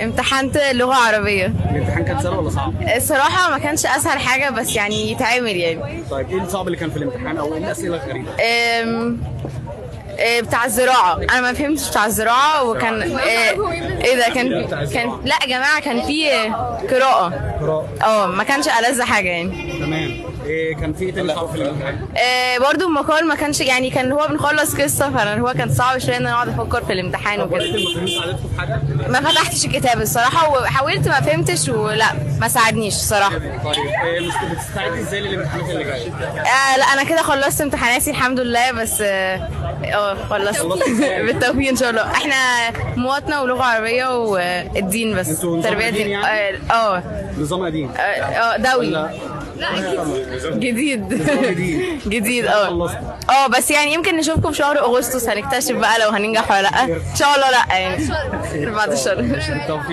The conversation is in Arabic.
امتحنت لغة عربية. الامتحان كان سهل ولا صعب؟ الصراحة ما كانش أسهل حاجة، بس يعني يتعمل يعني. طيب ايه الصعب اللي كان في الامتحان او ايه الاسئله الغريبه؟ أم... بتاع الزراعة أنا ما فهمتش بتاع الزراعة، وكان إيه ده، كان لا يا جماعة، كان في قراءة. قراءه. ما كانش ألذ حاجة يعني. تمام. إيه كان في ايه تاني صعب في الامتحان؟ برضو المقال ما كانش يعني، كان هو بنخلص قصة، هو كان صعب شوية ان انا اقعد افكر في الامتحان طب ورقه وكده. المفاهيم ساعدتكم في حاجه؟ ما فتحتش الكتاب الصراحة، وحاولت ما فهمتش، ولا ما ساعدنيش الصراحة. طيب إيه مش بتستعدي ازاي للامتحانات اللي جايه؟ لا انا كده خلصت امتحاناتي الحمد لله، بس خلصت بالتوفيق ان شاء الله. احنا مواطنة ولغة عربية والدين بس. انتوا نظام تربية قديم دين. يعني؟ نظام قديم. دولي. ولا جديد. جديد. جديد. خلصت. بس يعني يمكن نشوفكم في شهر اغسطس، هنكتشف بقى لو هننجح ولا لا. ان شاء الله لا يعني. بعد الشهر. بالتوفيق.